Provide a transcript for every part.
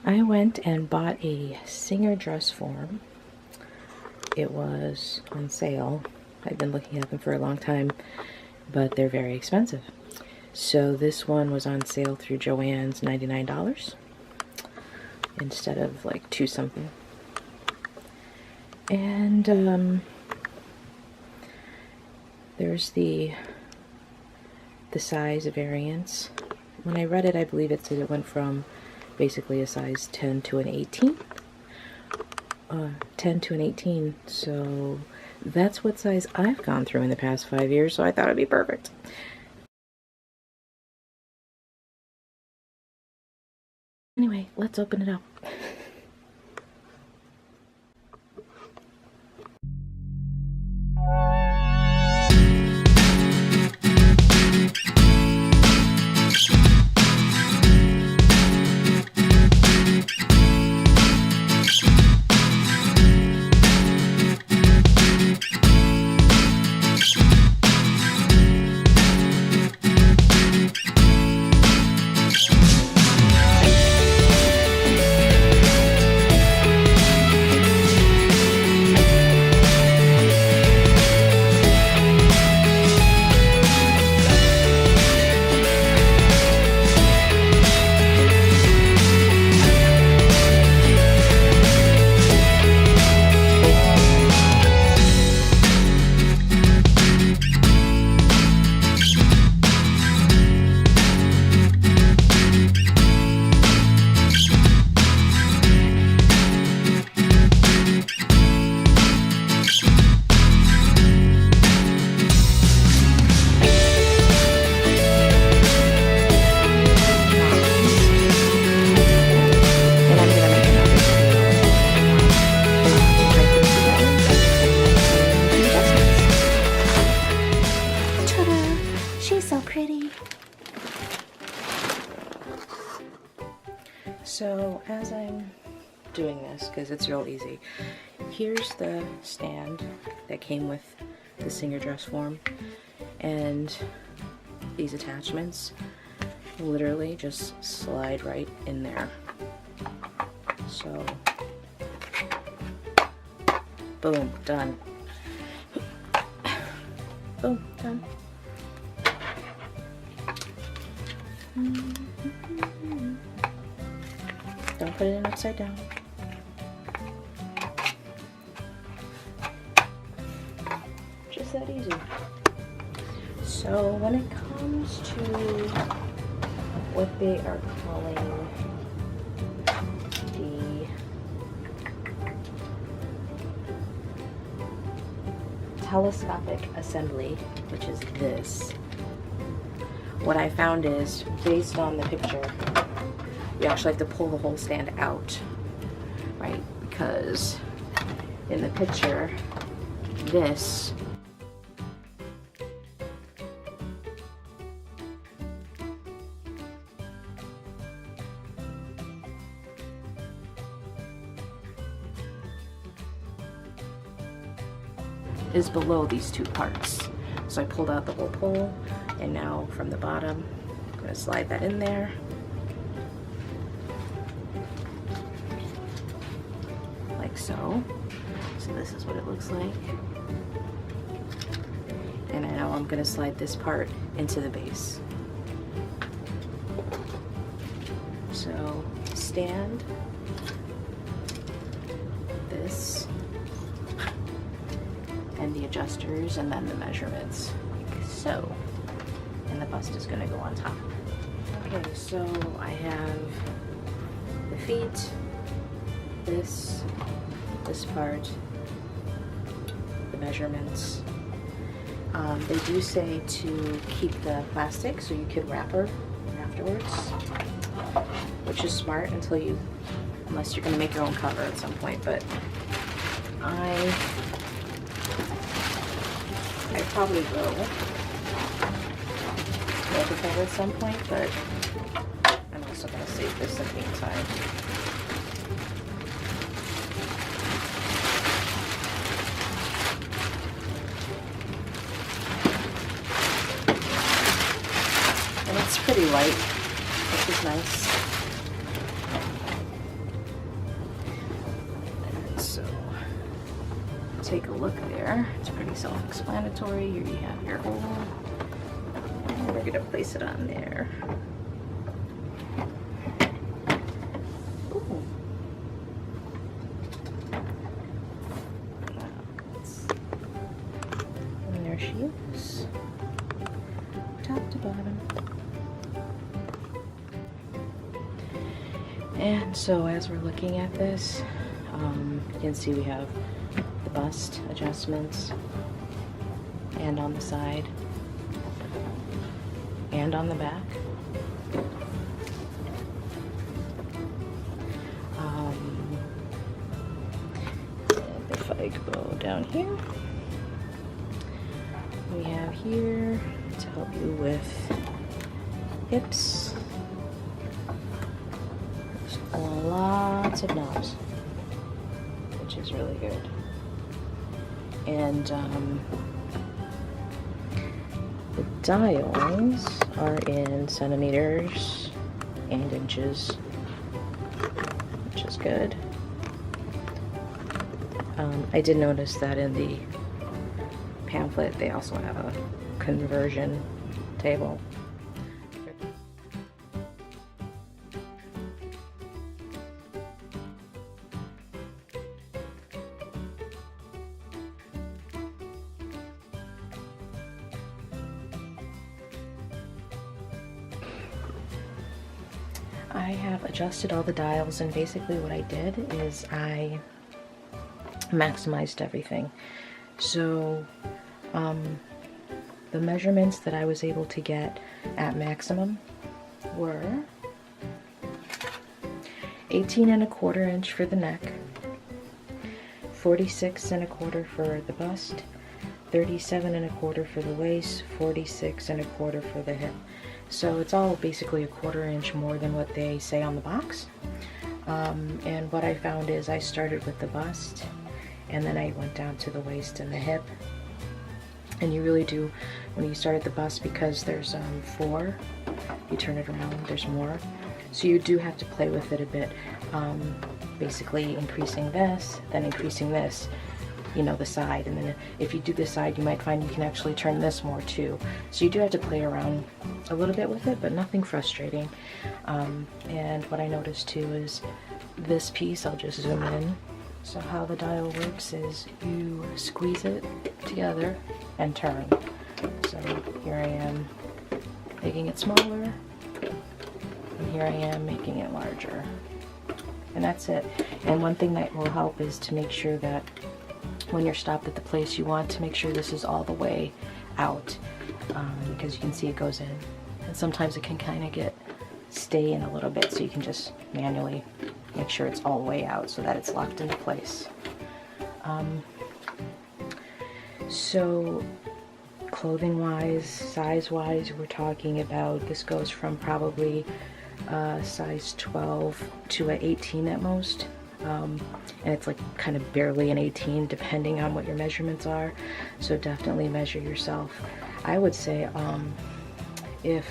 I went and bought a Singer Dress Form. It was on sale. I've been looking at them for a long time, but they're very expensive. So this one was on sale through Joann's, $99 instead of like $2 something. And there's the size variance. When I read it, I believe it said it went from basically a size 10 to an 18. 10 to an 18, so that's what size I've gone through in the past 5 years, so I thought it'd be perfect. Anyway, let's open it up. So as I'm doing this, because it's real easy, here's the stand that came with the Singer Dress Form, and these attachments literally just slide right in there. So, boom, done. Boom, done. Don't put it in upside down. Just that easy. So when it comes to what they are calling the telescopic assembly, which is this, what I found is, based on the picture, you actually have to pull the whole stand out, right? Because in the picture, this is below these two parts. So I pulled out the whole pole, and now from the bottom, I'm going to slide that in there. Like so. So this is what it looks like. And now I'm going to slide this part into the base. So stand, this, and the adjusters, and then the measurements, like so. And the bust is going to go on top. Okay, so I have the feet, this part, the measurements. They do say to keep the plastic so you could wrap her afterwards, which is smart unless you're going to make your own cover at some point. But I probably will make a cover at some point, but I'm also going to save this in the meantime. And it's pretty light, which is nice. take a look there. It's pretty self-explanatory. Here you have your hole, and we're gonna place it on there. Ooh. And there she is, top to bottom. And so as we're looking at this, you can see we have the bust adjustments, and on the side, and on the back. And if I go down here, we have here to help you with hips. Lots of knobs, which is really good. And the dials are in centimeters and inches, which is good. I did notice that in the pamphlet they also have a conversion table. I have adjusted all the dials, and basically what I did is I maximized everything. So the measurements that I was able to get at maximum were 18¼ inch for the neck, 46¼ for the bust, 37¼ for the waist, 46¼ for the hip. So it's all basically 1/4 inch more than what they say on the box. And what I found is I started with the bust, and then I went down to the waist and the hip. And you really do, when you start at the bust, because there's 4, you turn it around, there's more. So you do have to play with it a bit, basically increasing this, then increasing this, you know, the side, and then if you do this side, you might find you can actually turn this more too. So you do have to play around a little bit with it, but nothing frustrating. And what I noticed too is this piece, I'll just zoom in. So how the dial works is you squeeze it together and turn. So here I am making it smaller, and here I am making it larger. And that's it. And one thing that will help is to make sure that when you're stopped at the place you want, to make sure this is all the way out, because you can see it goes in, and sometimes it can kind of stay in a little bit, so you can just manually make sure it's all the way out so that it's locked into place. So clothing wise, size wise, we're talking about, this goes from probably size 12 to an 18 at most. And it's like kind of barely an 18 depending on what your measurements are, so definitely measure yourself. I would say if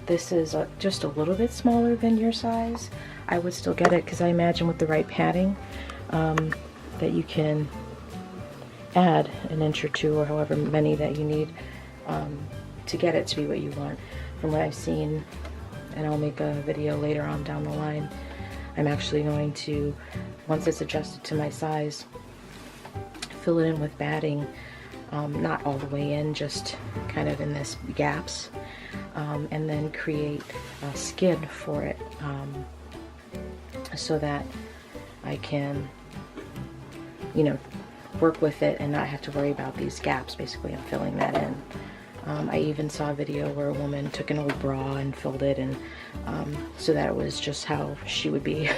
this is just a little bit smaller than your size, I would still get it, because I imagine with the right padding that you can add an inch or 2 or however many that you need to get it to be what you want. From what I've seen, and I'll make a video later on down the line, I'm actually going to, once it's adjusted to my size, fill it in with batting, not all the way in, just kind of in this gaps, and then create a skin for it, so that I can, you know, work with it and not have to worry about these gaps. Basically, I'm filling that in. I even saw a video where a woman took an old bra and filled it, and so that it was just how she would be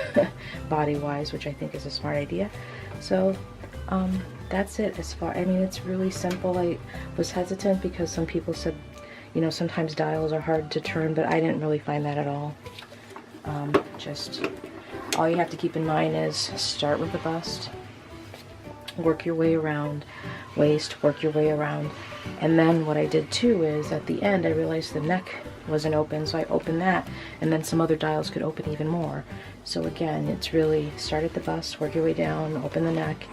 body-wise, which I think is a smart idea. So that's it. As far, I mean, it's really simple. I was hesitant because some people said, you know, sometimes dials are hard to turn, but I didn't really find that at all. Just all you have to keep in mind is start with the bust, work your way around waist, work your way around. And then what I did too is at the end I realized the neck wasn't open, so I opened that, and then some other dials could open even more. So again, it's really start at the bust, work your way down, open the neck,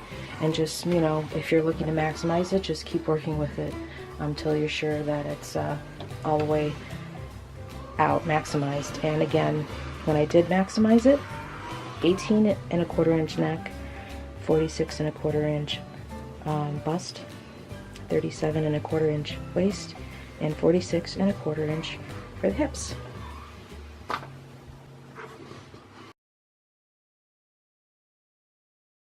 and just, you know, if you're looking to maximize it, just keep working with it until you're sure that it's all the way out maximized. And again, when I did maximize it, 18¼ inch neck, 46¼ inch bust, 37¼ inch waist, and 46¼ inch for the hips.